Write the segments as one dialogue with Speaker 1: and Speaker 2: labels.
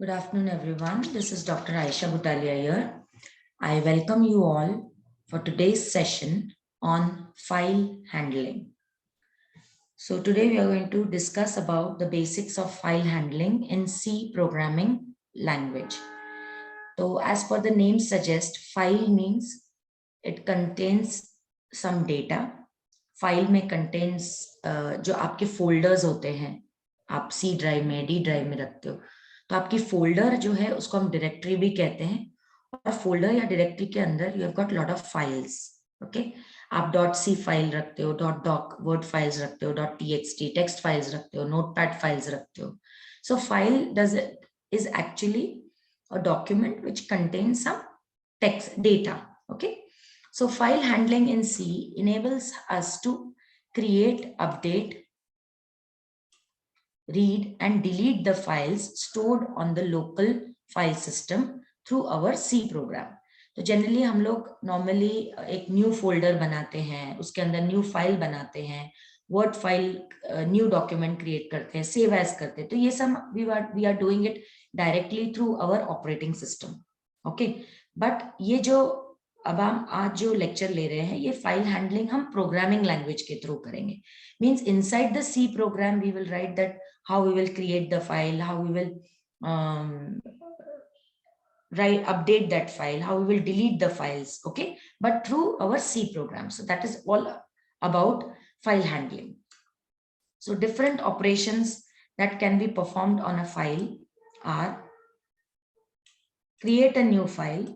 Speaker 1: Good afternoon, everyone. This is Dr. Aisha Butalia here. I welcome you all for today's session on file handling. So today we are going to discuss about the basics of file handling in C programming language. So as per the name suggests, file means it contains some data. File में contains जो आपके folders होते हैं, आप C drive में D drive में रखते हो, तो आपकी फोल्डर जो है उसको हम डायरेक्टरी भी कहते हैं. और फोल्डर या डायरेक्टरी के अंदर you have got lot of files. Okay, आप डॉट सी फाइल रखते हो, डॉट डॉक वर्ड फाइल्स रखते हो, डॉट टीएक्सटी टेक्स्ट फाइल्स रखते हो, नोटपैड फाइल्स रखते हो. So file does is actually a document which contains some text data. Okay, so file handling in C enables us to create, update, read and delete the files stored on the local file system through our C program. तो generally हम लोग normally एक new folder बनाते हैं, उसके अंदर new file बनाते हैं, word file new document create करते हैं, सेव एज करते हैं. तो ये सब we are doing it directly through our operating system. Okay, but ये जो अब हम आज जो लेक्चर ले रहे हैं, ये फाइल हैंडलिंग हम प्रोग्रामिंग लैंग्वेज के थ्रू करेंगे. Means inside the C program we will write that how we will create the file, how we will update that file, how we will delete the files. Okay, but through our C program. So that is all about file handling. So different operations that can be performed on a file are create a new file,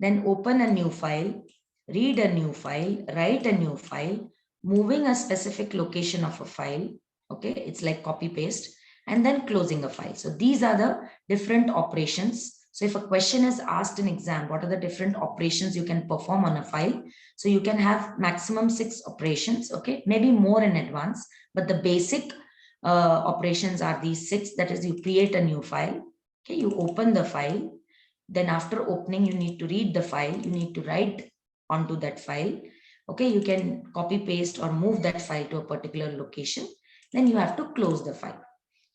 Speaker 1: then open a new file, read a new file, write a new file, moving a specific location of a file. Okay, it's like copy paste, and then closing a file. So these are the different operations. So if a question is asked in exam, what are the different operations you can perform on a file? So you can have maximum 6 operations. Okay, maybe more in advance, but the basic operations are these 6. That is, you create a new file. Okay, you open the file. Then after opening, you need to read the file. You need to write onto that file. Okay, you can copy paste or move that file to a particular location. Then you have to close the file.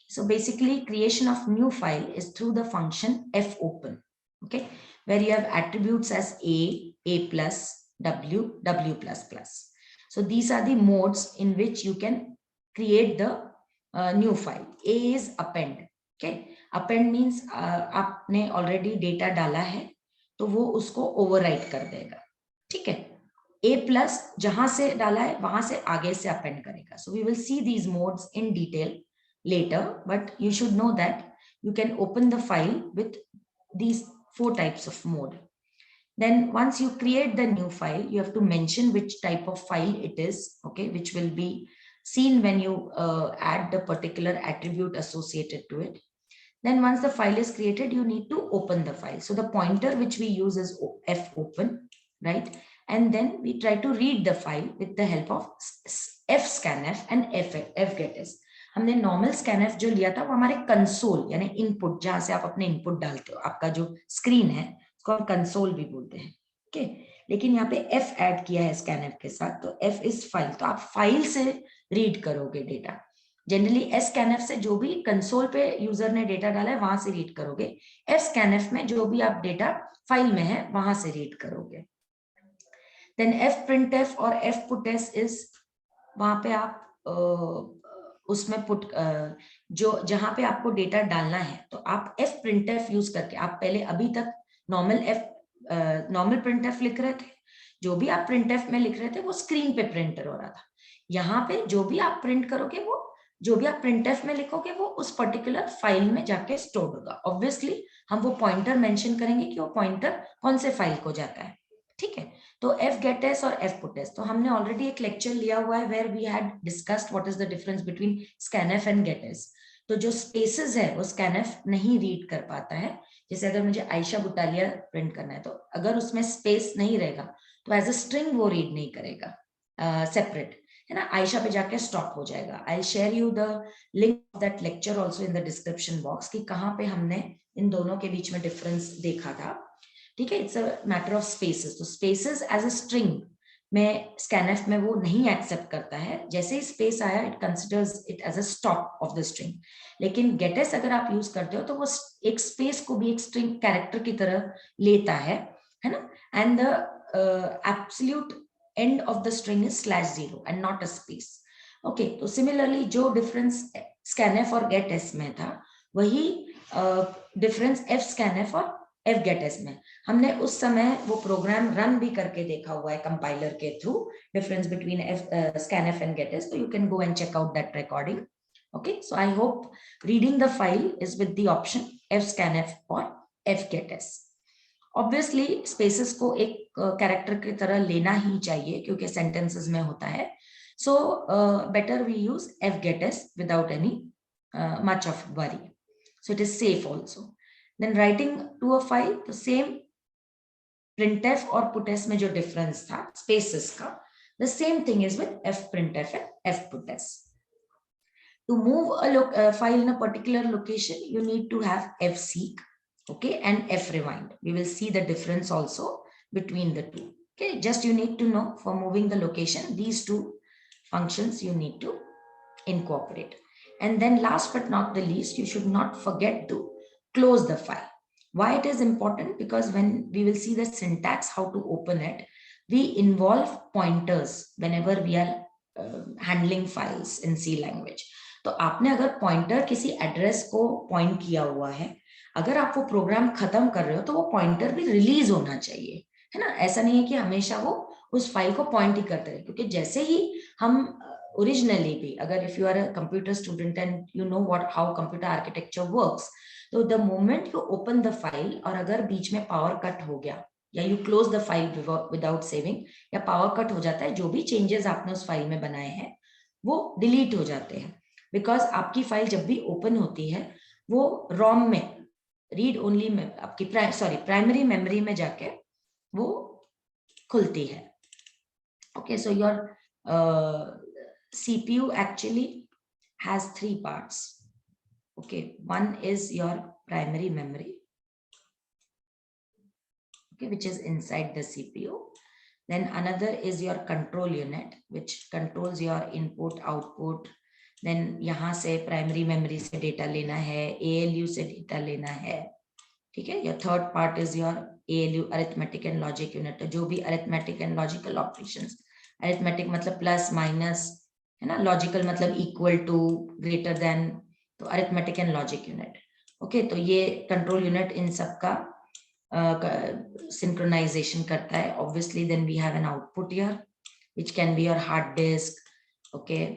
Speaker 1: So basically, creation of new file is through the function fopen. Okay, where you have attributes as a plus, w, w plus plus. So these are the modes in which you can create the new file. A is append. Okay, append means आपने already data डाला है, तो वो उसको overwrite कर देगा. ठीक है, A plus जहां से डाला है वहां से आगे से अपेंड करेगा. So we will see these modes in detail later, but you should know that you can open the file with these 4 types of mode. Then once you create the new file, you have to mention which type of file it is. Okay, which will be seen when you add the particular attribute associated to it. Then once the file is created, you need to open the file. So the pointer which we use is fopen, right? And then we try to read the file with the help of fscanf and fgetS. हमने normal scanf जो लिया था वो हमारे console यानी input, जहां से आप अपने इनपुट डालते हो, आपका जो स्क्रीन है उसको हम कंसोल भी बोलते हैं. ओके, लेकिन यहाँ पे f ऐड किया है scanf के साथ, तो f इज फाइल. तो आप फाइल से रीड करोगे डेटा. जनरली scanf से जो भी कंसोल पे यूजर ने डेटा डाला है वहां से रीड करोगे. fscanf में जो भी आप डेटा फाइल में है वहां से रीड करोगे. Then fprintf और fputs is वहां पे आप उसमें पुट जो जहां पे आपको डेटा डालना है, तो आप fprintf यूज करके आप पहले अभी तक नॉर्मल printf लिख रहे थे. जो भी आप printf में लिख रहे थे वो स्क्रीन पे प्रिंटर हो रहा था. यहाँ पे जो भी आप प्रिंट करोगे, वो जो भी आप printf में लिखोगे वो उस पर्टिकुलर फाइल में जाके स्टोर होगा. ऑब्वियसली हम वो पॉइंटर मेंशन करेंगे कि वो पॉइंटर कौन से फाइल को जाता है. ठीक है, तो fgetS और fputs, तो हमने ऑलरेडी एक लेक्चर लिया हुआ है where we had discussed what is the difference between scanf and getS. तो जो स्पेसेस है वो scanf नहीं रीड कर पाता है. जैसे अगर मुझे आयशा बुटालिया प्रिंट करना है, तो अगर उसमें स्पेस नहीं रहेगा तो एज अ स्ट्रिंग वो रीड नहीं करेगा सेपरेट, है ना. आयशा पे जाके स्टॉप हो जाएगा. I share you the link of that lecture also in the description box कि कहाँ पे हमने इन दोनों के बीच में डिफरेंस देखा था. ठीक है, it's a matter of spaces. तो स्पेसेस एज अ स्ट्रिंग में scanf में वो नहीं एक्सेप्ट करता है, जैसे ही स्पेस आया it considers it as a stop of the string. लेकिन गेटस अगर आप यूज करते हो तो वो एक स्पेस को भी एक स्ट्रिंग कैरेक्टर की तरह लेता है ना, and the absolute end of the string is /0 and not a space. Okay, तो सिमिलरली जो डिफरेंस scanf और getS में था, वही डिफरेंस fscanf और fgetS में। हमने उस समय वो प्रोग्राम रन भी करके देखा हुआ है कंपाइलर के through, difference between scanf and getS, so you can go and check out that recording. Okay, so I hope reading the file is with the option fscanf or fgetS. Obviously spaces को एक character की तरह लेना ही चाहिए क्योंकि sentences में होता है, so better we use fgetS without any much of worry, so it is safe also. Then writing to a file, the same printf और putS में जो difference था spaces का, the same thing is with fprintf and fputS. To move a file in a particular location, you need to have fseek, okay, and frewind. We will see the difference also between the two. Okay, just you need to know for moving the location, these two functions you need to incorporate. And then last but not the least, you should not forget to close the file. Why it is important? Because when we will see the syntax, how to open it, we involve pointers whenever we are handling files in C language. तो आपने अगर pointer किसी address को point किया हुआ है, अगर आप वो प्रोग्राम खत्म कर रहे हो तो वो पॉइंटर भी रिलीज होना चाहिए, है ना। ऐसा नहीं है कि हमेशा वो उस फाइल को पॉइंट ही करते रहे, क्योंकि जैसे ही हम ओरिजिनली भी, अगर if you are a computer student and you know what how computer architecture works, तो the moment you open the file और अगर बीच में पावर कट हो गया या you close the file without saving, या पावर कट हो जाता है, जो भी चेंजेस आपने उस फाइल में बनाए हैं वो डिलीट हो जाते हैं। बिकॉज आपकी फाइल जब भी ओपन होती है वो रोम में, रीड ओनली में, आपकी प्राइमरी मेमोरी में जाके वो खुलती है। Okay, so your CPU actually has 3 parts. Okay, one is your primary memory, okay, which is inside the CPU. Then another is your control unit, which controls your input, output. Then यहाँ से primary memory से data लेना है, ALU से data लेना है, ठीक है। Your third part is your ALU, arithmetic and logic unit. जो भी arithmetic and logical operations, arithmetic मतलब प्लस माइनस, है ना, लॉजिकल मतलब इक्वल टू, ग्रेटर देन, तो arithmetic and logic unit. Okay, तो ये कंट्रोल यूनिट इन सब का सिंक्रोनाइजेशन करता है। Obviously then we have an output here which can be your hard disk, okay,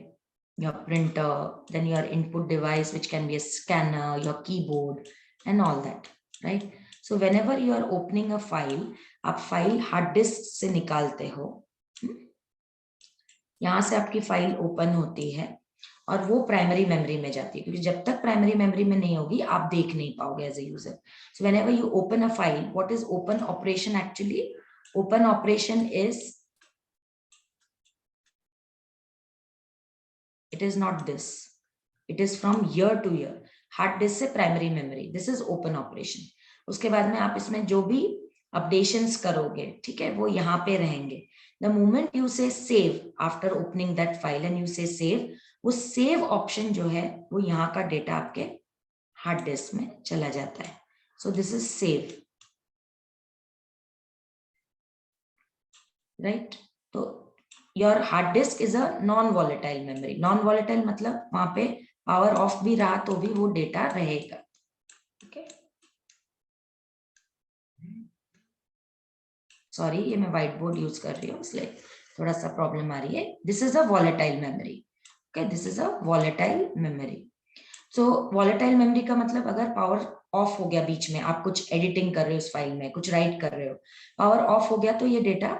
Speaker 1: your printer, then your input device which can be a scanner, your keyboard and all that, right? So whenever you are opening a file, आप file hard disk से निकालते हो, यहाँ से आपकी file open होती है और वो प्राइमरी मेमोरी में जाती है, क्योंकि जब तक प्राइमरी मेमोरी में नहीं होगी आप देख नहीं पाओगे as a user. So whenever you open a file, what is open operation actually? Open operation is, it is not this, it is from year to year, hard disk से primary memory, this is open operation. उसके बाद में आप इसमें जो भी updations करोगे, ठीक है, वो यहाँ पे रहेंगे। द मोमेंट यू से save after opening that file and you से सेव, वो सेव ऑप्शन जो है वो यहाँ का डेटा आपके हार्ड डिस्क में चला जाता है। So this is save, right. तो your hard disk is a non volatile memory. Non volatile मतलब वहां पे पावर ऑफ भी रहा तो भी वो डेटा रहेगा, ओके। सॉरी, ये मैं व्हाइट बोर्ड यूज कर रही हूँ इसलिए थोड़ा सा प्रॉब्लम आ रही है। This is a volatile memory, okay, this is a volatile memory. So volatile memory का मतलब अगर पावर ऑफ हो गया बीच में, आप कुछ एडिटिंग कर रहे हो उस फाइल में, कुछ राइट कर रहे हो, पावर ऑफ हो गया तो ये डेटा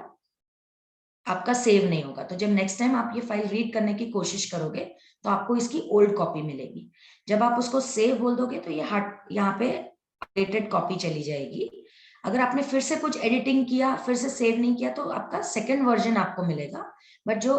Speaker 1: आपका सेव नहीं होगा। तो जब नेक्स्ट टाइम आप ये फाइल रीड करने की कोशिश करोगे तो आपको इसकी ओल्ड कॉपी मिलेगी। जब आप उसको सेव बोल दोगे तो ये यहाँ पे अपडेटेड कॉपी चली जाएगी। अगर आपने फिर से कुछ एडिटिंग किया, फिर से सेव नहीं किया, तो आपका सेकेंड वर्जन आपको मिलेगा, बट जो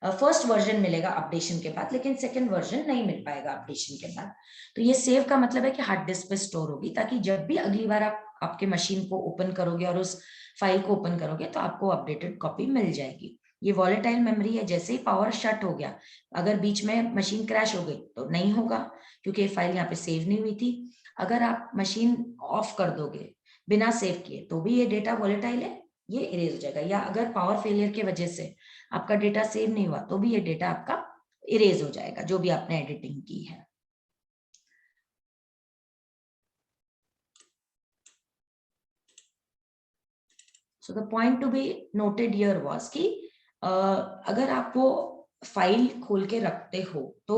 Speaker 1: फर्स्ट वर्जन मिलेगा अपडेशन के बाद, लेकिन सेकेंड वर्जन नहीं मिल पाएगा अपडेशन के बाद। तो ये सेव का मतलब है कि हार्ड डिस्क पे स्टोर होगी, ताकि जब भी अगली बार आप आपके मशीन को ओपन करोगे और उस फाइल को ओपन करोगे तो आपको अपडेटेड कॉपी मिल जाएगी। ये वॉलेटाइल मेमोरी है, जैसे ही पावर शट हो गया, अगर बीच में मशीन क्रैश हो गई तो नहीं होगा, क्योंकि ये फाइल यहाँ पे सेव नहीं हुई थी। अगर आप मशीन ऑफ कर दोगे बिना सेव किए तो भी ये डेटा वॉलेटाइल है, ये इरेज हो जाएगा। या अगर पावर फेलियर की वजह से आपका डेटा सेव नहीं हुआ तो भी ये डेटा आपका इरेज हो जाएगा, जो भी आपने एडिटिंग की है। So the point to be noted here was कि अगर आप वो फाइल खोल के रखते हो तो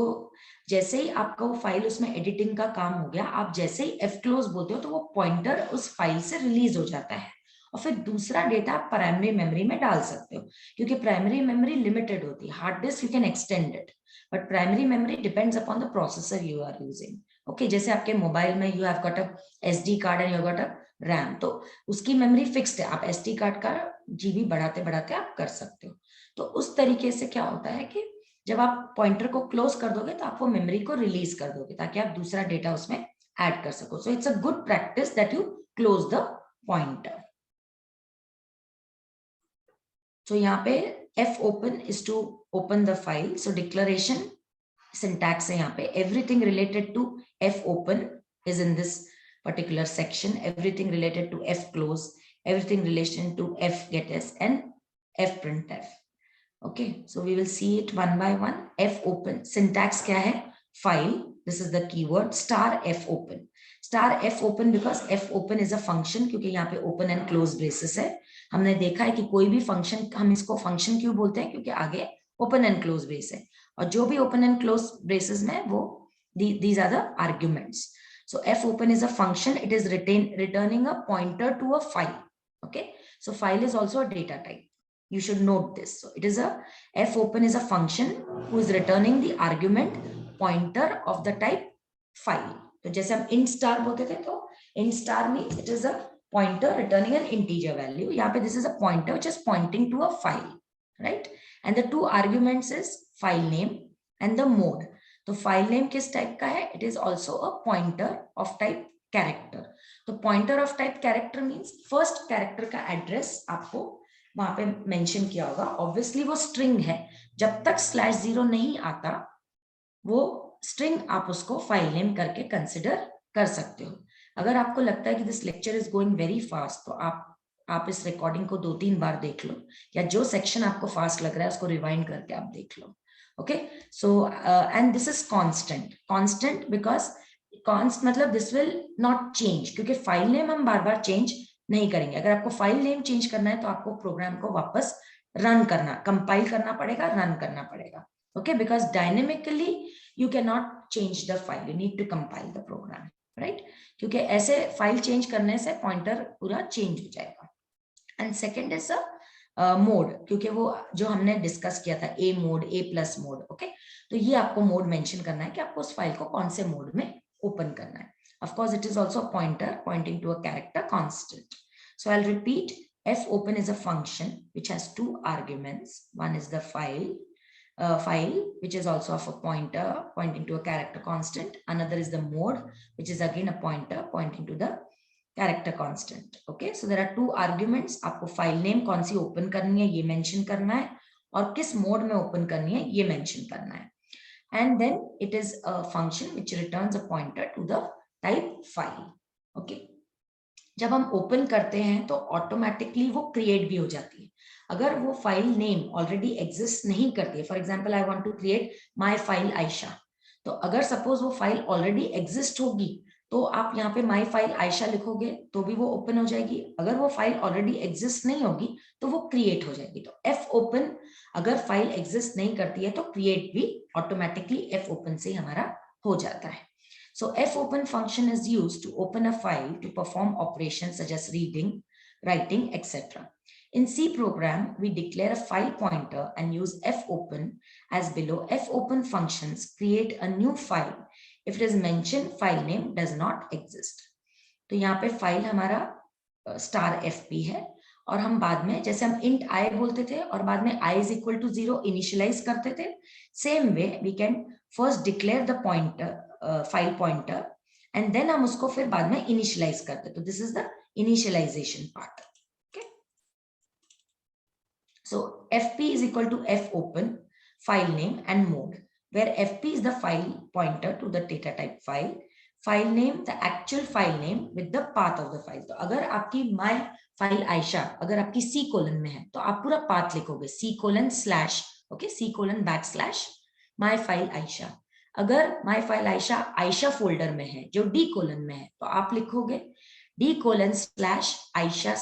Speaker 1: जैसे ही आपका वो फाइल उसमें एडिटिंग का काम हो गया, आप जैसे ही एफ क्लोज बोलते हो तो वो पॉइंटर उस फाइल से रिलीज हो जाता है और फिर दूसरा डेटा आप प्राइमरी मेमोरी में डाल सकते हो, क्योंकि प्राइमरी मेमोरी लिमिटेड होती है। Hard disk you can extend it, but primary memory depends upon the processor you are using. Okay, जैसे आपके मोबाइल में you have got a SD card and you got a RAM, तो उसकी memory fixed है, आप SD card का GB बढ़ाते बढ़ाते आप कर सकते हो। तो उस तरीके से क्या होता है कि जब आप पॉइंटर को क्लोज कर दोगे तो आप वो मेमोरी को रिलीज कर दोगे ताकि आप दूसरा डेटा उसमें ऐड कर सको। So it's a good practice that you close the pointer. तो यहाँ पे F open is to open the file. So declaration syntax है यहाँ पे, everything related to F open is in this particular section, everything related to f close, everything relation to f getS and f printf. Okay, so we will see it one by one. F open syntax क्या है? File, this is the keyword, star f open. Star f open because f open is a function, क्योंकि यहाँ पे open and close braces है। हमने देखा है कि कोई भी फंक्शन, हम इसको फंक्शन क्यों बोलते हैं, क्योंकि आगे open and close brace है, और जो भी open and close braces में वो these are the arguments. So f open is a function, it is returning a pointer to a file. Okay, so file is also a data type, you should note this. So it is a f open is a function who is returning the argument pointer of the type file. तो जैसे हम int star बोलते थे, तो int star means it is a pointer returning an integer value. यहाँ पे this is a pointer which is pointing to a file, right? And the two arguments is file name and the mode. तो file name किस type का है? It is also a pointer of type character. तो pointer of type character means first character का address आपको वहां पे mention किया होगा। ऑब्वियसली वो स्ट्रिंग है, जब तक /0 नहीं आता वो स्ट्रिंग आप उसको फाइल नेम करके कंसिडर कर सकते हो। अगर आपको लगता है कि this lecture is going very fast तो आप इस रिकॉर्डिंग को 2-3 बार देख लो, या जो सेक्शन आपको फास्ट लग रहा है उसको रिवाइंड करके आप देख लो। Okay, so and this is constant because const मतलब this will not change, क्योंकि फाइल नेम हम बार बार चेंज नहीं करेंगे। अगर आपको फाइल नेम चेंज करना है तो आपको प्रोग्राम को वापस रन करना, कंपाइल करना पड़ेगा, रन करना पड़ेगा। Okay, because dynamically you can not change the file, you need to compile the program, right? क्योंकि ऐसे फाइल चेंज करने से पॉइंटर पूरा चेंज हो जाएगा। एंड सेकेंड इज मोड, क्योंकि वो जो हमने डिस्कस किया था ए मोड, A+ मोड। ओके, तो ये आपको मोड मेंशन करना है कि आपको उस फाइल को कौन से मोड में ओपन करना है। Of course it is also pointer pointing to a character constant. So I will repeat, f open is a function which has two arguments. One is the file which is also of a pointer pointing to a character constant. Another is the mode which is again a pointer pointing to the character constant. Okay, so there are 2 arguments. आपको file name कौन सी open करनी है ये mention करना है, और किस मोड में ओपन करनी है ये मेंशन करना है। And then it is a function which returns a pointer to the type file. Okay, जब हम ओपन करते हैं तो ऑटोमेटिकली वो क्रिएट भी हो जाती है। अगर वो फाइल नेम ऑलरेडी एग्जिस्ट नहीं करती है, for example I want to create my file Ayesha, तो अगर सपोज वो फाइल ऑलरेडी एग्जिस्ट होगी तो आप यहाँ पे माई फाइल आयशा लिखोगे तो भी वो ओपन हो जाएगी। अगर वो फाइल ऑलरेडी एग्जिस्ट नहीं होगी तो वो क्रिएट हो जाएगी। तो एफ ओपन अगर फाइल एग्जिस्ट नहीं करती है तो क्रिएट भी ऑटोमेटिकली एफ ओपन से हमारा हो जाता है। So F open function is used to open a file to perform operations such as reading, writing, etc. In C program, we declare a file pointer and use F open as below. F open functions create a new file if it is mentioned file name does not exist. तो यहाँ पे file हमारा $fp है, और हम बाद में जैसे हम int I बोलते थे और बाद में I is equal to 0 initialize करते थे, same way we can first declare the pointer file pointer and then हम उसको फिर बाद में इनिशियलाइज करते। तो this is the initialization part. Okay. So fp is equal to f open, file name and mode, where fp is the file pointer to the data type file, file name the actual file name with the path of the file. तो अगर आपकी my file Ayesha अगर आपकी C colon में है तो आप पूरा पाथ लिखोगे C:/ okay C:\/ my file Ayesha. अगर my file Ayesha Ayesha folder में है जो D कोलन में है तो आप लिखोगे D:/Aisha/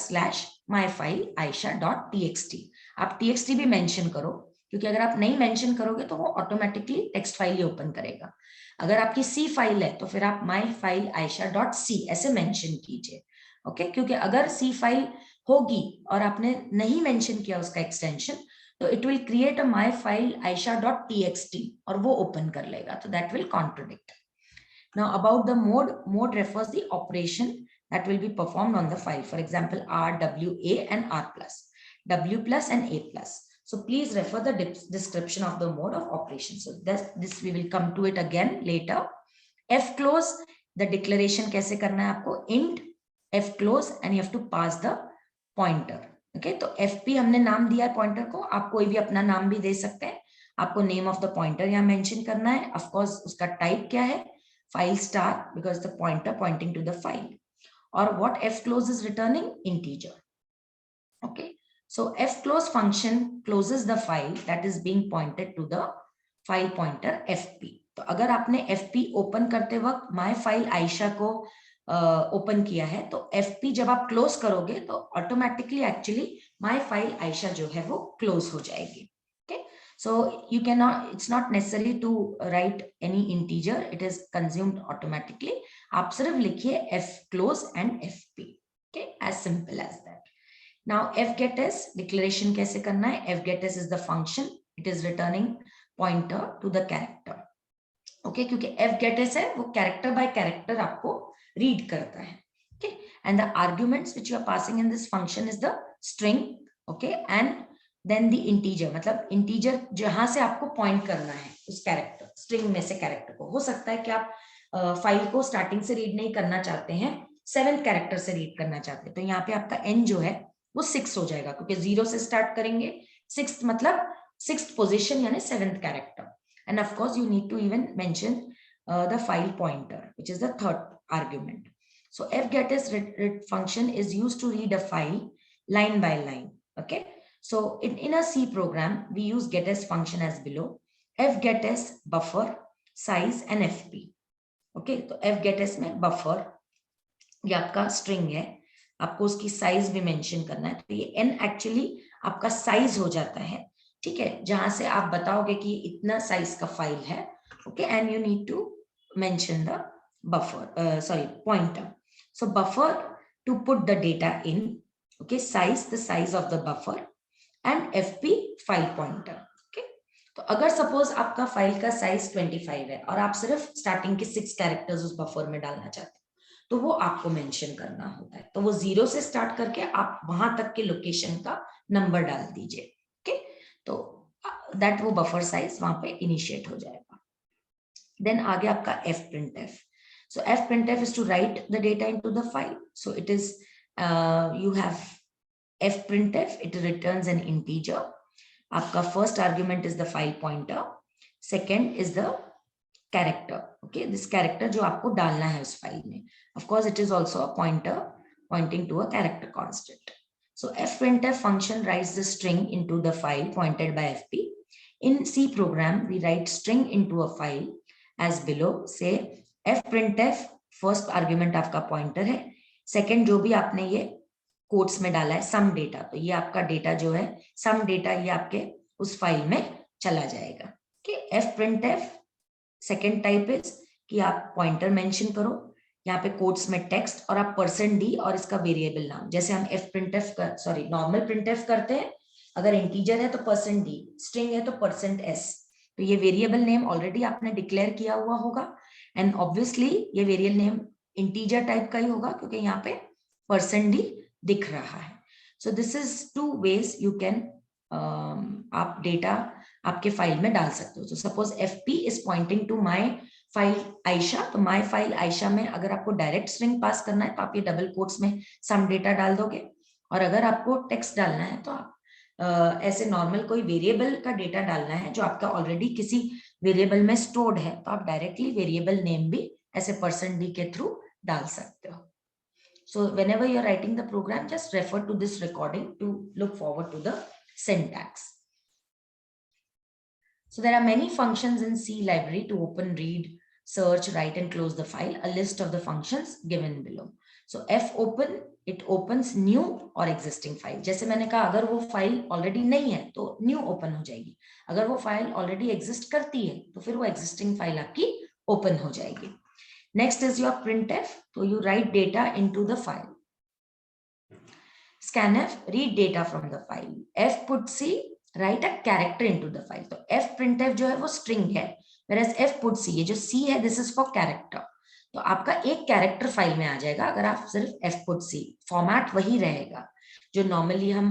Speaker 1: my file aisha.txt. आप txt भी मेंशन करो, क्योंकि अगर आप नहीं मेंशन करोगे तो वो ऑटोमेटिकली टेक्स्ट फाइल ही ओपन करेगा. अगर आपकी सी फाइल है तो फिर आप my file aisha.c ऐसे मेंशन कीजिए. ओके, क्योंकि अगर सी फाइल होगी और आपने नहीं मेंशन किया उसका एक्सटेंशन तो it will create a my file aisha.txt और वो ओपन कर लेगा, तो that will contradict. Now about the mode refers the operation that will be performed on the file. For example, R, W, A and R plus, W plus and A plus. So please refer the description of the mode of operation. So this we will come to it again later. F close, the declaration कैसे करना है आपको, int F close and you have to pass the pointer. Okay, तो FP हमने नाम दिया है pointer को, आप कोई भी अपना नाम भी दे सकते हैं. आपको नेम ऑफ द पॉइंटर यहाँ मेंशन करना है. ऑफ कोर्स उसका टाइप क्या है, file star, because the pointer pointing to the file. Or what f close is returning, integer. Okay, so f close function closes the file that is being pointed to the file pointer fp. तो अगर आपने fp open करते वक्त my file Ayesha को open किया है तो fp जब आप क्लोज करोगे तो automatically actually my file Ayesha जो है वो क्लोज हो जाएगी. Okay, so you cannot, it's not necessary to write any integer, it is consumed automatically. आप सिर्फ लिखिए f close and fp. Okay, as simple as that. Now fgetS declaration कैसे करना है, fgetS is the function, it is returning pointer to the character. Okay, क्योंकि fgetS है वो character by character आपको read करता है. Okay, and the arguments which you are passing in this function is the string. Okay, and then the integer, मतलब integer जहां से आपको पॉइंट करना है उस कैरेक्टर, स्ट्रिंग में से कैरेक्टर को. हो सकता है कि आप फाइल को स्टार्टिंग से रीड नहीं करना चाहते हैं, 7th कैरेक्टर से रीड करना चाहते हैं, तो यहाँ पे आपका n जो है वो 6 हो जाएगा, क्योंकि 0 से स्टार्ट करेंगे, 6th मतलब 6th पोजीशन यानी 7th character. And of course you need to even mention the file pointer which is the 3rd argument. So fgetS function is used to read a file line by line. Okay, so in a C program we use getS function as below. fgetS buffer size and fp. Okay, तो fgetS में buffer ये आपका string है, आपको उसकी size भी mention करना है. तो ये n एक्चुअली आपका साइज हो जाता है. ठीक है, जहां से आप बताओगे कि इतना साइज का फाइल है. Okay, and you need to mention the buffer, sorry pointer. So buffer to put the data in. Okay, size the size of the buffer and fp file pointer. तो अगर सपोज आपका file का size 25 है और आप सिर्फ starting के 6 characters उस बफर में डालना चाहते हैं तो वो आपको मेंशन करना होता है. तो वो 0 से स्टार्ट करके आप वहां तक के लोकेशन का नंबर डाल दीजिए. ओके, तो दैट वो बफर साइज वहां पे इनिशिएट हो जाएगा. देन आगे आपका fprintf. So fprintf is to write the data into the file. So it is you have fprintf, it returns an integer. आपका first argument is the file pointer, second is the character. Okay, this character जो आपको डालना है उस file में. Of course it is also a pointer pointing to a character constant. So fprintf function writes the string into the file pointed by fp. In C program we write string into a file as below. Say fprintf first argument आपका pointer है, second जो भी आपने ये quotes में डाला है some data, तो ये आपका डेटा जो है सम डेटा ये आपके उस फाइल में चला जाएगा. Okay, fprintf second type is कि आप पॉइंटर मेंशन करो, यहाँ पे कोट्स में टेक्स्ट और आप %d और इसका वेरिएबल नाम, जैसे हम fprintf का सॉरी नॉर्मल printf करते हैं. अगर इंटीजर है तो %d, स्ट्रिंग है तो %s. तो ये वेरिएबल नेम ऑलरेडी आपने डिक्लेयर किया हुआ होगा एंड ऑब्वियसली ये वेरिएबल नेम इंटीजर टाइप का ही होगा क्योंकि यहाँ पे %d दिख रहा है. So this is 2 ways you can आप डेटा आपके फाइल में डाल सकते हो. So suppose fp is pointing to my file Ayesha, तो माय फाइल आयशा में अगर आपको डायरेक्ट स्ट्रिंग पास करना है तो आप ये डबल कोट्स में सम डेटा डाल दोगे, और अगर आपको टेक्स्ट डालना है तो आप ऐसे नॉर्मल कोई वेरिएबल का डेटा डालना है जो आपका ऑलरेडी किसी वेरिएबल में स्टोर्ड है, तो आप डायरेक्टली वेरिएबल नेम भी ऐसे %d के थ्रू डाल सकते हो. So whenever you're writing the program, just refer to this recording to look forward to the syntax. So there are many functions in C library to open, read, search, write, and close the file. A list of the functions given below. So fopen, it opens new or existing file. जैसे मैंने कहा, अगर वो file already नहीं है तो new open हो जाएगी, अगर वो फाइल ऑलरेडी एग्जिस्ट करती है तो फिर वो एग्जिस्टिंग फाइल आपकी ओपन हो जाएगी. Next is your printf. So you write data into the file. Scanf, read data from the file. fputc, write a character into the file. तो fprintf जो है वो string है, whereas fputc ये जो c है, this is for character. तो आपका एक कैरेक्टर फाइल में आ जाएगा अगर आप सिर्फ fputc, फॉर्मेट वही रहेगा जो नॉर्मली हम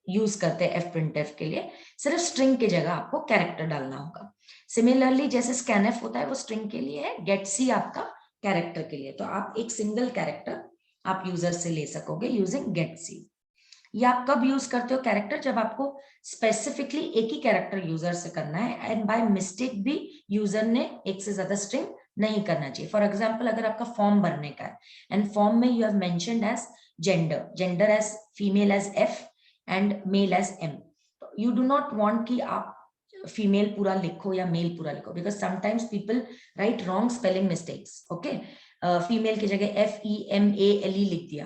Speaker 1: यूज करते हैं fprintf के लिए, सिर्फ स्ट्रिंग की जगह आपको कैरेक्टर डालना होगा. सिमिलरली जैसे scanf होता है वो स्ट्रिंग के लिए है, getc आपका कैरेक्टर के लिए. तो आप एक सिंगल कैरेक्टर आप यूजर से ले सकोगे यूजिंग getc. ये आप कब यूज करते हो कैरेक्टर? जब आपको स्पेसिफिकली एक ही कैरेक्टर यूजर से करना है एंड बाय मिस्टेक भी यूजर ने एक से ज्यादा स्ट्रिंग नहीं करना चाहिए. फॉर एग्जाम्पल, अगर आपका फॉर्म भरने का है एंड फॉर्म में you have mentioned as gender as female as f and male as m, तो यू डू नॉट वांट कि आप फीमेल पूरा लिखो या मेल पूरा लिखो, because sometimes people write wrong spelling mistakes. Okay, female की जगह FEMALE लिख दिया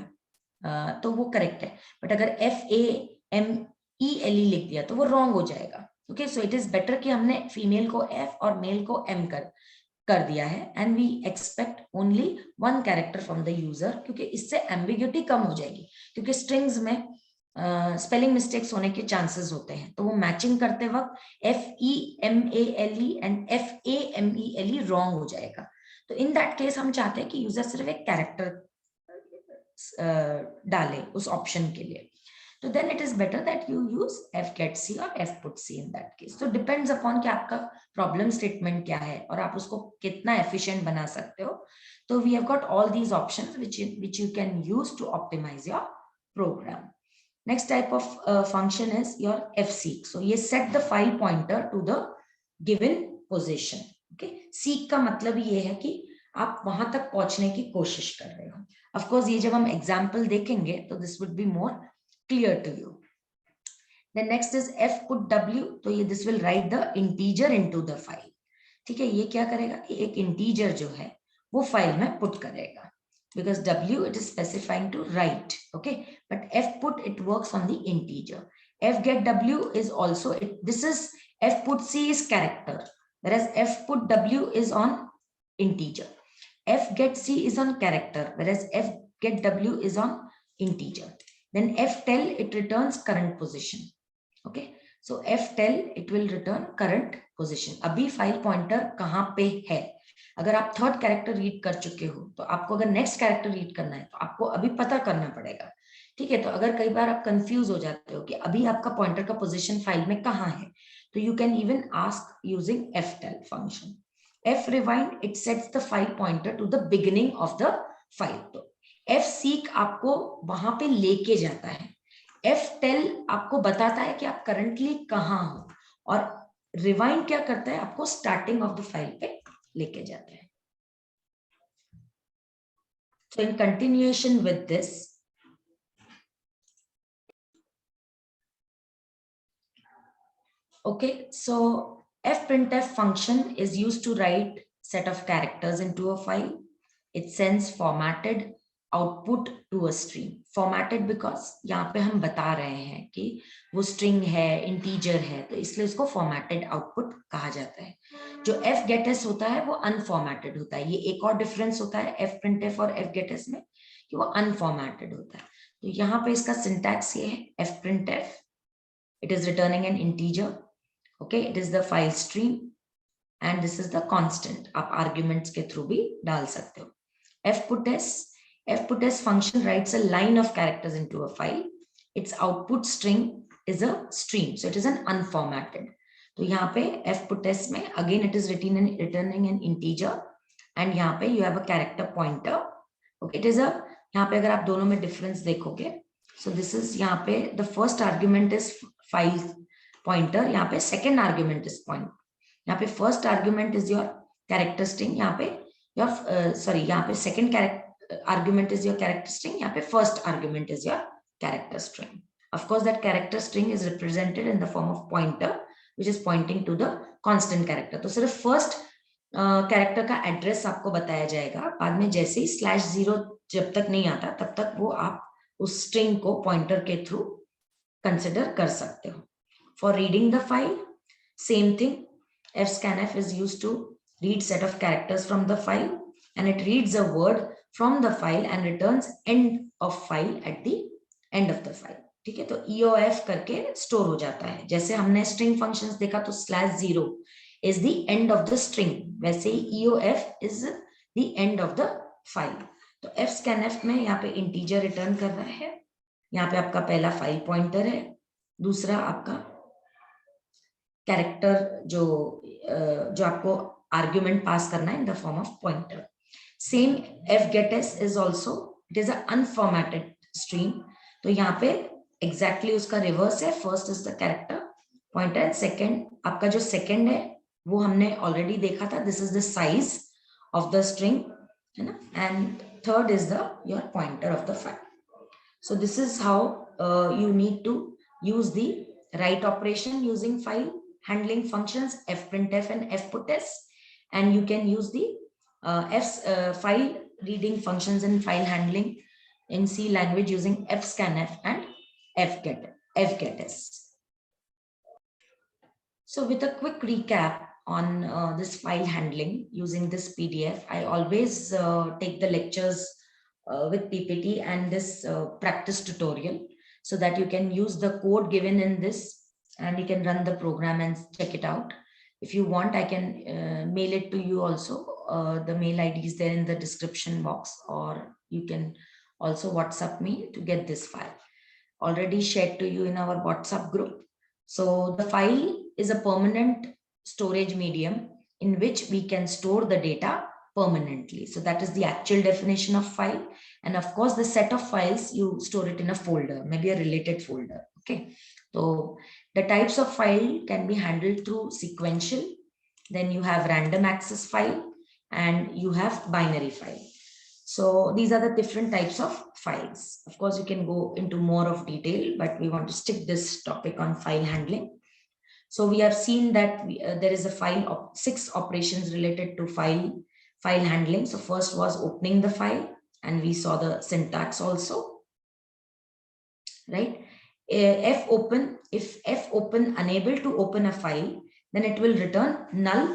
Speaker 1: तो वो करेक्ट है, बट अगर FAMELE लिख दिया तो वो रॉन्ग हो जाएगा. Okay, so it is better कि हमने फीमेल को F और मेल को M कर दिया है, and we expect only one character from the user, क्योंकि इससे एम्बिग्यूटी कम हो जाएगी, क्योंकि स्ट्रिंग्स में स्पेलिंग मिस्टेक्स होने के चांसेस होते हैं, तो वो मैचिंग करते वक्त FEMALE एंड FAMELE रॉन्ग हो जाएगा. तो इन दैट केस हम चाहते हैं कि यूजर सिर्फ एक कैरेक्टर डाले उस ऑप्शन के लिए, तो then it is better that you use fgetc और fputc इन दैट केस. तो डिपेंड्स अपॉन कि आपका प्रॉब्लम स्टेटमेंट क्या है और आप उसको कितना एफिशिएंट बना सकते हो. तो we have got all these options which you can use to optimize your program. Next type of function is your fseek. So ये set the file pointer to the given position. Okay, seek का मतलब ये है कि आप वहां तक पहुंचने की कोशिश कर रहे हो. Of course ये जब हम एग्जाम्पल देखेंगे तो this would be more clear to you. Then next is fputw. तो ये this will write the integer into the file. ठीक है, ये क्या करेगा, एक इंटीजर जो है वो फाइल में पुट करेगा, because w it is specifying to write. Okay, but fput it works on the integer. fgetw is also this is fputc is character, whereas fputw is on integer. fgetc is on character, whereas fgetw is on integer. Then ftell it returns current position. Okay, so ftell it will return current position. अभी file pointer कहाँ पे है, अगर आप third character read कर चुके हो तो आपको अगर नेक्स्ट कैरेक्टर रीड करना है तो आपको अभी पता करना पड़ेगा. ठीक है, तो अगर कई बार आप कंफ्यूज हो जाते हो कि अभी आपका पॉइंटर का पोजीशन फाइल में कहाँ है, तो you can even ask using ftell function. frewind it sets the file pointer to the beginning of the file. तो fseek आपको वहां पे लेके जाता है, ftell आपको बताता है कि आप करंटली कहाँ हो, और रिवाइंड क्या करता है, आपको स्टार्टिंग ऑफ द फाइल पे लेके जाता है. So in continuation with this, okay, so fprintf function is used to write set of characters into a file. It sends formatted output to a string. Formatted because यहाँ पे हम बता रहे हैं कि वो string है, integer है, तो इसलिए उसको formatted output कहा जाता है. जो fgetS होता है वो unformatted होता है. ये एक और difference होता है fprintf और fgetS में कि वो unformatted होता है. तो यहाँ पे इसका syntax ये है, fprintf it is returning an integer. Okay, it is the file stream and this is the constant. आप arguments के through भी डाल सकते हो. fputS function writes a line of characters into a file. Its output string is a stream, so it is an unformatted. तो तो यहाँ पे f put s में again it is returning an integer and यहाँ पे you have a character pointer. Okay, it is a, यहाँ पे अगर आप दोनों में difference देखोगे, so this is यहाँ पे the first argument is file pointer, यहाँ पे second argument is point. यहाँ पे first argument is your character string, यहाँ पे your यहाँ पे second argument is your character string, यहाँ पे first argument is your character string. Of course, that character string is represented in the form of pointer, which is pointing to the constant character. तो सिर्फ first character का address आपको बताया जाएगा, बाद में जैसे ही /0 जब तक नहीं आता तब तक वो आप उस string को pointer के through consider कर सकते हो. For reading the file, same thing. fscanf is used to read set of characters from the file, and it reads a word from the file and returns end of file at the end of the file. ठीक है, तो EOF करके store हो जाता है. जैसे हमने string functions देखा तो /0 is the end of the string, वैसे ही EOF is the end of the file. तो fscanf में यहाँ पे इंटीजर रिटर्न कर रहा है, यहाँ पे आपका पहला फाइल पॉइंटर है, दूसरा आपका कैरेक्टर जो आपको आर्ग्यूमेंट पास करना है in the form of pointer. Same fgetS is also, it is a unformatted string. तो यहाँ पे एग्जैक्टली उसका रिवर्स है. First is the character pointer and second, आपका जो सेकंड है वो हमने ऑलरेडी देखा था, this is the size of the string, है ना, and third is the your pointer of the file. So this is how you need to use the write operation using file handling functions fprintf and fputs, and you can use the file reading functions and file handling in C language using fscanf and fgetS. So with a quick recap on this file handling using this PDF, I always take the lectures with PPT and this practice tutorial so that you can use the code given in this and you can run the program and check it out. If you want, I can mail it to you also. The mail ID is there in the description box, or you can also WhatsApp me to get this file. Already shared to you in our WhatsApp group. So the file is a permanent storage medium in which we can store the data permanently. So that is the actual definition of file. And of course, the set of files, you store it in a folder, maybe a related folder. Okay. So the types of file can be handled through sequential. Then you have random access file and you have binary file. So these are the different types of files. Of course, you can go into more of detail, but we want to stick this topic on file handling. So we have seen that there is a file of 6 operations related to file handling. So first was opening the file, and we saw the syntax also, right? Fopen, if fopen unable to open a file, then it will return null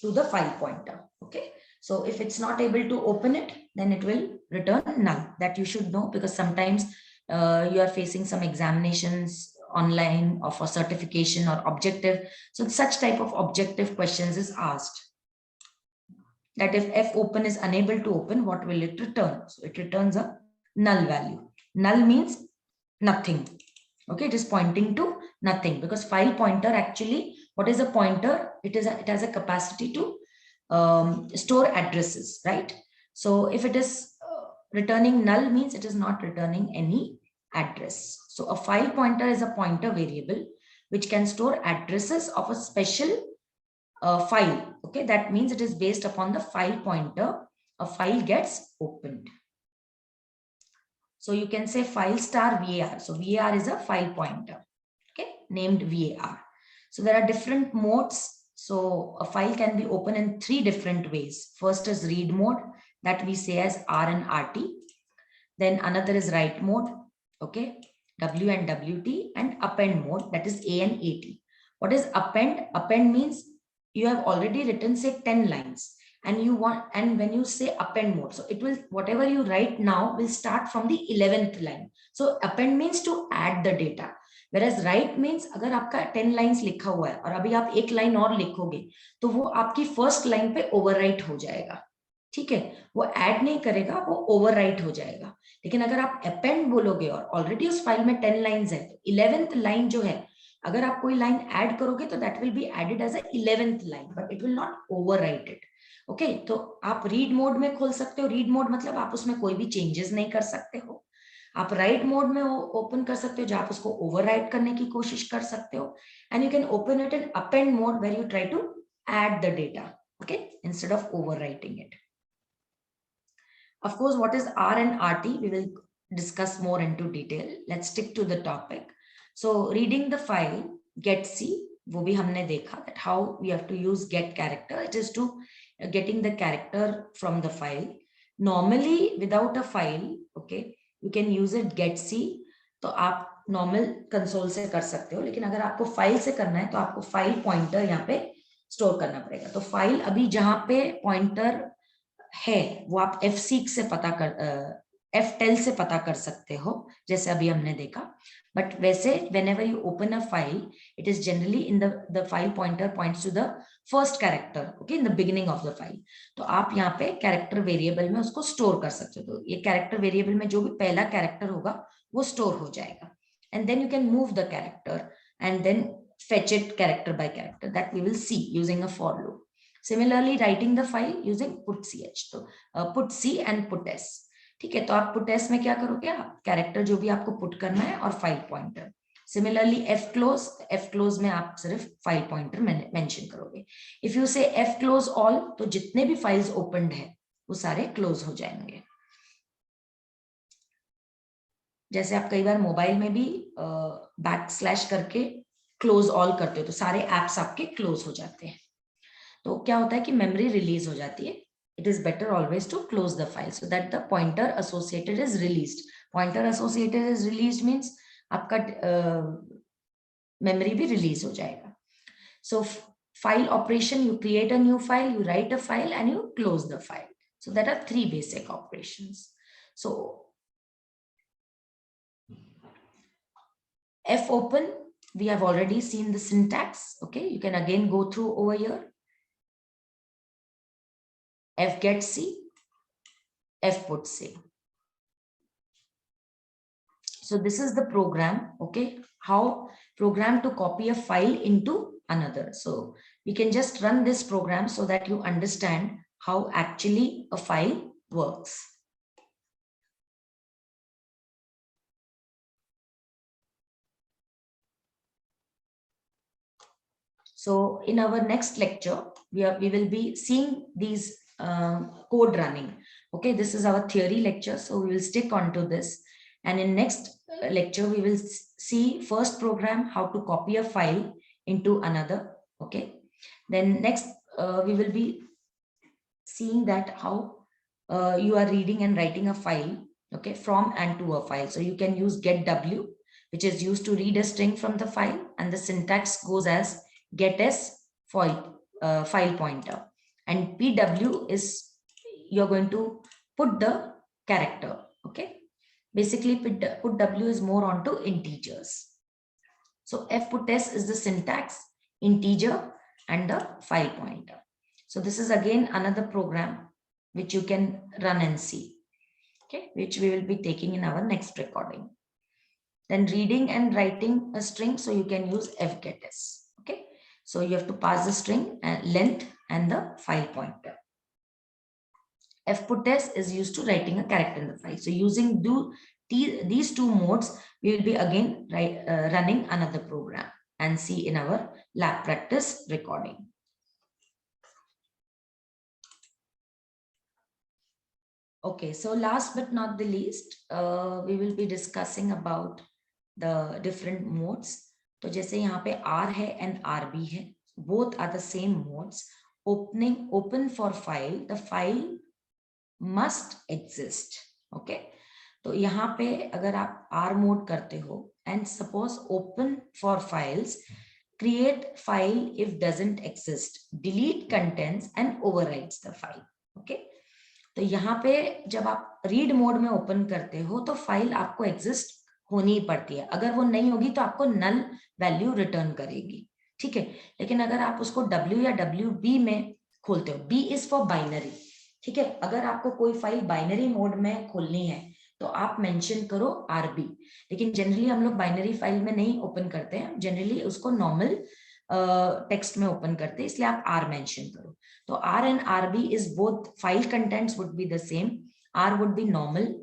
Speaker 1: to the file pointer. Okay. So if it's not able to open it, then it will return null. That you should know, because sometimes you are facing some examinations online or for certification or objective. So such type of objective questions is asked. That if fopen is unable to open, what will it return? So it returns a null value. Null means nothing. Okay, it is pointing to nothing, because file pointer actually, what is a pointer? It has a capacity to store addresses, right? So if it is returning null, means it is not returning any address. So a file pointer is a pointer variable which can store addresses of a special file. Okay, that means it is based upon the file pointer a file gets opened. So you can say file star var. So var is a file pointer, okay, named var. So there are different modes. So a file can be opened in 3 different ways. First is read mode, that we say as R and RT. Then another is write mode, okay, W and WT, and append mode, that is A and AT. What is append? Append means you have already written, say, 10 lines. And you want, and when you say append mode, so it will, whatever you write now will start from the 11th line. So append means to add the data, whereas write means अगर आपका 10 lines लिखा हुआ है और अभी आप एक line और लिखोगे तो वो आपकी first line पे overwrite हो जाएगा, ठीक है, वो add नहीं करेगा, वो overwrite हो जाएगा. लेकिन अगर आप append बोलोगे और already उस file में 10 lines है, 11th line जो है अगर आप कोई लाइन ऐड करोगे तो that will be added as a 11th line, but it will not overwrite it. Okay, तो आप रीड मोड में खोल सकते हो। रीड मोड मतलब आप उसमें कोई भी चेंजेस नहीं कर सकते हो। आप राइट मोड में ओपन कर सकते हो, जहां आप उसको ओवरराइट करने की कोशिश कर सकते हो। And you can open it in append mode where you try to add the data, okay, instead of overwriting it. Of course, what is R and RT, we will discuss more into detail. Let's stick to the topic. So reading the file, getC, वो भी हमने देखा that how we have to use get character. It is to getting the character from the file. Normally without a file, okay, you can use it getC. तो आप normal console से कर सकते हो, लेकिन अगर आपको फाइल से करना है तो आपको फाइल पॉइंटर यहाँ पे स्टोर करना पड़ेगा। तो फाइल अभी जहां पे पॉइंटर है वो आप F6 से पता कर F10 से पता कर सकते हो, जैसे अभी हमने देखा। बट वैसे whenever you open a file, it is generally in the file pointer points to the first character, okay, in the beginning of the file. तो आप यहाँ पे कैरेक्टर वेरिएबल में उसको स्टोर कर सकते हो। तो ये कैरेक्टर वेरिएबल में जो भी पहला कैरेक्टर होगा वो स्टोर हो जाएगा, and then you can move the character and then fetch it character by character, that we will see using a for loop. Similarly, writing the file using putch, तो putc and puts, ठीक है। तो आप puts में क्या करोगे, आप character जो भी आपको पुट करना है और फाइल पॉइंटर। सिमिलरली fclose में आप सिर्फ फाइल पॉइंटर मेंशन करोगे। इफ यू से fclose all, तो जितने भी फाइल्स ओपनड है वो सारे क्लोज हो जाएंगे। जैसे आप कई बार मोबाइल में भी बैकस्लैश करके क्लोज ऑल करते हो तो सारे एप्स आपके क्लोज हो जाते हैं। तो क्या होता है कि मेमोरी रिलीज हो जाती है। It is better always to close the file so that the pointer associated is released. Pointer associated is released means आपका मेमोरी भी रिलीज हो जाएगा। So file operation, you create a new file, you write a file and you close the file. So that are 3 basic operations. So fopen, we have already seen the syntax. Okay, you can again go through over here. fgetc, fputc. So this is the program, okay, how program to copy a file into another. So we can just run this program so that you understand how actually a file works. So in our next lecture, we will be seeing these code running. Okay, this is our theory lecture, so we will stick on to this. And in next lecture, we will see first program, how to copy a file into another. Okay, then next we will be seeing that how you are reading and writing a file, okay, from and to a file. So you can use getW, which is used to read a string from the file, and the syntax goes as getS file pointer, and PW is you're going to put the character. Okay, basically put W is more onto integers. So fputs is the syntax, integer, and the file pointer. So this is again another program which you can run and see, okay, which we will be taking in our next recording. Then reading and writing a string, so you can use fgetS. Okay, so you have to pass the string length and the file pointer. fputs is used to writing a character in the file. So using these 2 modes, we will be again running another program and see in our lab practice recording. Okay, so last but not the least, we will be discussing about the different modes. तो जैसे यहाँ पे R है and RB है, both are the same modes. Open for file, the file must exist. Okay, तो यहाँ पे अगर आप R mode करते हो and suppose open for files, create file if doesn't exist, delete contents and overwrites the file. Okay, तो यहाँ पे जब आप रीड मोड में ओपन करते हो तो फाइल आपको एग्जिस्ट होनी ही पड़ती है। अगर वो नहीं होगी तो आपको नल वैल्यू रिटर्न करेगी, ठीक है। लेकिन अगर आप उसको W या WB में खोलते हो, B इज फॉर बाइनरी, ठीक है। अगर आपको कोई फाइल बाइनरी मोड में खोलनी है तो आप मेंशन करो आरबी। लेकिन जनरली हम लोग बाइनरी फाइल में नहीं ओपन करते हैं, जनरली उसको नॉर्मल टेक्स्ट में ओपन करते हैं, इसलिए आप आर मेंशन करो। तो R and RB is both, file contents would be the same, R would be normal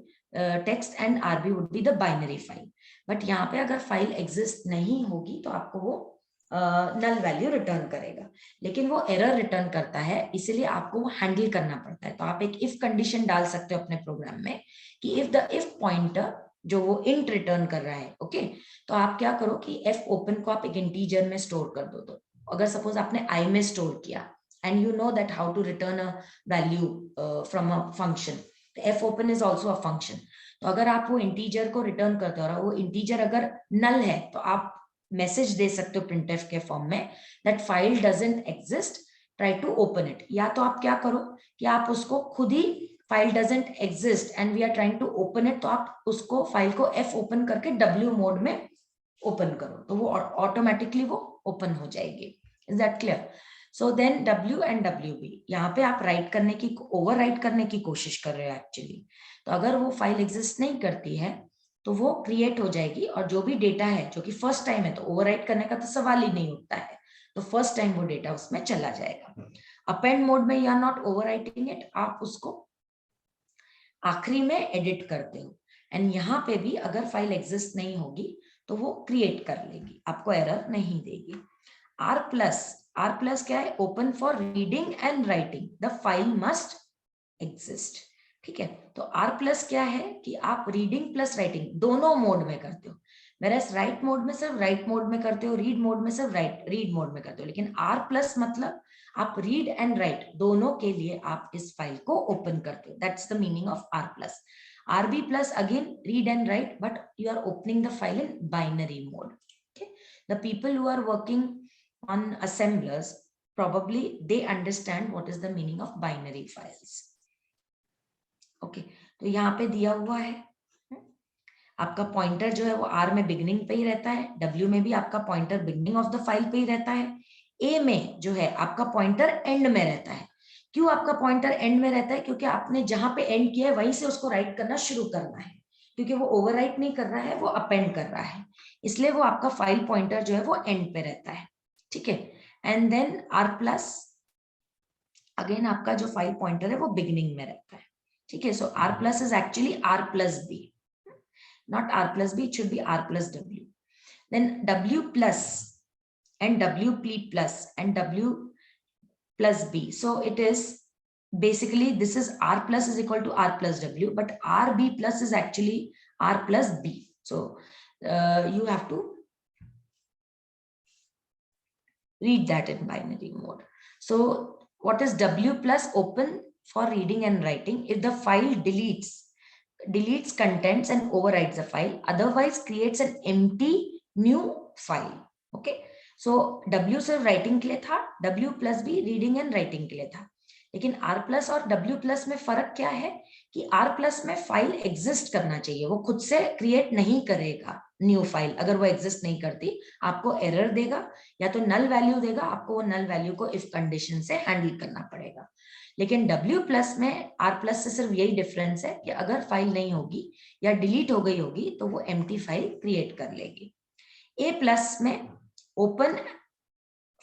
Speaker 1: text and RB would be the binary file. But यहाँ पे अगर फाइल एग्जिस्ट नहीं होगी तो आपको वो नल वैल्यू रिटर्न करेगा, लेकिन वो एरर रिटर्न करता है, इसीलिए आपको वो हैंडल करना पड़ता है। तो आप एक इफ कंडीशन डाल सकते हो अपने प्रोग्राम में कि इफ द इफ पॉइंटर जो वो इंट रिटर्न कर रहा है, ओके, तो आप क्या करो कि एफ ओपन को आप एक इंटीजर में स्टोर कर दो। तो अगर सपोज आपने आई में स्टोर किया and you know that how to return a value from a function, F open is also a function. तो अगर आप वो इंटीजर को रिटर्न करते हो और वो इंटीजर अगर नल है तो आप मैसेज दे सकते हो प्रिंटफ के फॉर्म में that file doesn't exist, try to open it. या तो आप क्या करो कि आप उसको खुद ही file doesn't exist and we are trying to open it, तो आप उसको फाइल को एफ ओपन करके डब्ल्यू मोड में ओपन करो, तो वो ऑटोमेटिकली वो ओपन हो जाएगी। Is that clear? So then W and W B, यहाँ पे आप राइट करने की, ओवर राइट करने की कोशिश कर रहे हो एक्चुअली। तो अगर वो फाइल एग्जिस्ट नहीं करती है तो वो क्रिएट हो जाएगी, और जो भी डेटा है जो कि फर्स्ट टाइम है तो ओवरराइट करने का तो सवाल ही नहीं उठता है, तो फर्स्ट टाइम वो डेटा उसमें चला जाएगा। अपेंड मोड में you are not overwriting it, आप उसको आखिरी में एडिट करते हो। एंड यहाँ पे भी अगर फाइल एग्जिस्ट नहीं होगी तो वो क्रिएट कर लेगी, आपको एरर नहीं देगी। आर प्लस क्या है? Open for reading and writing, the file must exist. ठीक है, तो आर प्लस क्या है कि आप रीडिंग प्लस राइटिंग दोनों मोड में करते हो, वेरएस राइट मोड में सिर्फ राइट मोड में करते हो, रीड मोड में सिर्फ रीड मोड में करते हो। लेकिन आर प्लस मतलब आप रीड एंड राइट दोनों के लिए आप इस फाइल को ओपन करते हो, that's the meaning of R plus. RB plus again read and write, but you are opening the file in binary mode. Okay, the people who are working on assemblers probably they understand what is the meaning of binary files. Okay, तो यहाँ पे दिया हुआ है आपका pointer जो है वो आर में बिगनिंग पे ही रहता है, डब्ल्यू में भी आपका pointer beginning of the file पे ही रहता है, ए में जो है आपका पॉइंटर एंड में रहता है। क्यों आपका पॉइंटर एंड में रहता है? क्योंकि आपने जहां पे एंड किया है वहीं से उसको राइट करना शुरू करना है, क्योंकि वो ओवरराइट नहीं कर रहा है, वो अपेंड कर रहा है, इसलिए वो आपका फाइल पॉइंटर जो है वो एंड पे रहता है। ठीक है, and then R plus again आपका जो फाइल पॉइंटर है वो बिगिनिंग में रहता है। ठीक है, so R plus is actually R plus B, not r plus b, it should be r plus w. Then w plus and w plus and w plus b, so it is basically this is r plus is equal to r plus w, but rb plus is actually r plus b, so you have to read that in binary mode. So what is w plus? Open for reading and writing if the file deletes contents and overwrites the file, otherwise creates an empty new file. Okay, so w सिर्फ writing के लिए था, w plus भी reading and writing के लिए था। लेकिन r plus और w प्लस में फर्क क्या है कि r प्लस में फाइल एग्जिस्ट करना चाहिए, वो खुद से क्रिएट नहीं करेगा न्यू फाइल। अगर वो एग्जिस्ट नहीं करती आपको एरर देगा या तो नल वैल्यू देगा, आपको वो नल वैल्यू को इफ कंडीशन से हैंडल करना पड़ेगा। लेकिन W प्लस में R प्लस से सिर्फ यही डिफरेंस है कि अगर फाइल नहीं होगी या डिलीट हो गई होगी तो वो एम्प्टी फाइल क्रिएट कर लेगी। A प्लस में open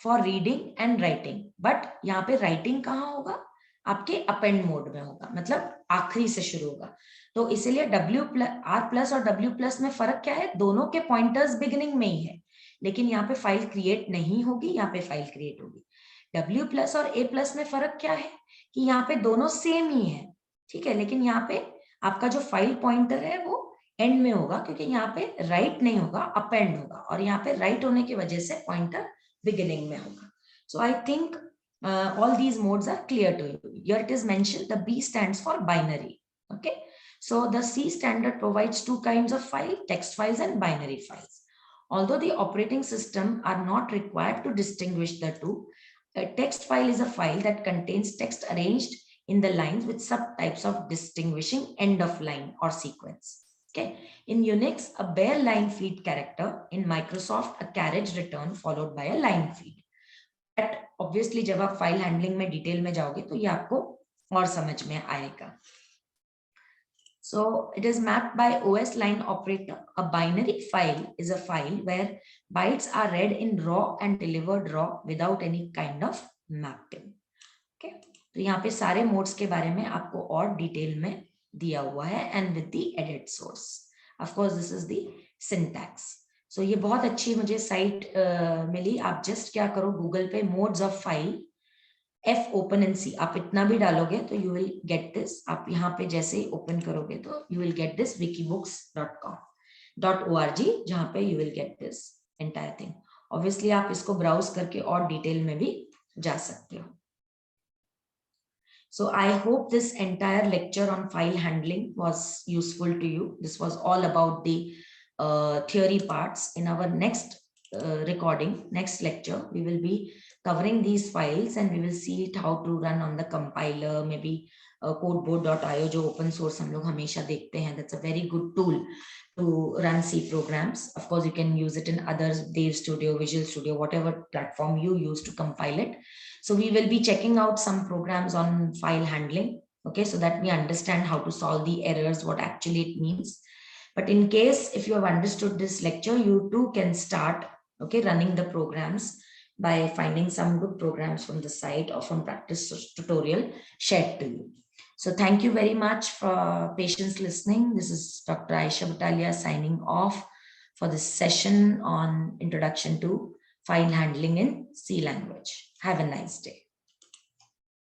Speaker 1: for reading and writing, but यहाँ पे राइटिंग कहाँ होगा? आपके अपेंड मोड में होगा, मतलब आखिरी से शुरू होगा। तो इसीलिए R प्लस और W प्लस में फर्क क्या है? दोनों के पॉइंटर्स बिगिनिंग में ही है, लेकिन यहाँ पे फाइल क्रिएट नहीं होगी, यहाँ पे फाइल क्रिएट होगी। W प्लस और A प्लस में फर्क क्या है कि यहाँ पे दोनों सेम ही है, ठीक है, लेकिन यहाँ पे आपका जो फाइल पॉइंटर है वो एंड में होगा, क्योंकि यहाँ पे राइट नहीं होगा, अपेंड होगा, और यहाँ पे राइट होने की वजह से पॉइंटर बिगिनिंग में होगा। So I think all these modes are clear to you. Here it is mentioned the B stands for binary. Okay, so the C standard provides two kinds of file, text files and binary files. Although the operating system are not required to distinguish the two, a text file is a file that contains text arranged in the lines with subtypes of distinguishing end of line or sequence. Okay, in Unix a bare line feed character, in Microsoft a carriage return followed by a line feed. But obviously जब आप file handling में detail में जाओगे तो ये आपको और समझ में आएगा। So it is mapped by OS line operator. A binary file is a file where bytes are read in raw and delivered raw without any kind of mapping. Okay. तो यहाँ पे सारे मोड्स के बारे में आपको और डिटेल में दिया हुआ है and with the edit source. Of course this is the syntax. So ये बहुत अच्छी मुझे साइट मिली. आप जस्ट क्या करो, गूगल पे modes of file F open and C, आप इतना भी डालोगे तो यू विल गेट दिस. आप यहाँ पे जैसे ही ओपन करोगे तो you will get this wikibooks.com.org, जहाँ पे you will get this entire thing. Obviously आप इसको ब्राउज करके और डिटेल में भी जा सकते हो. So I hope this entire lecture on file handling was useful to you. This was all about the theory parts. In our next recording, next lecture, we will be covering these files and we will see it how to run on the compiler, maybe codeboard.io, जो open source हम लोग हमेशा देखते हैं. That's a very good tool to run C programs. Of course, you can use it in others, Dev Studio, Visual Studio, whatever platform you use to compile it. So we will be checking out some programs on file handling, okay, so that we understand how to solve the errors, what actually it means. But in case if you have understood this lecture, you too can start, okay, running the programs by finding some good programs from the site or from practice tutorial shared to you. So thank you very much for patience listening. This is Dr. Aisha Butalia signing off for this session on Introduction to File Handling in C language. Have a nice day.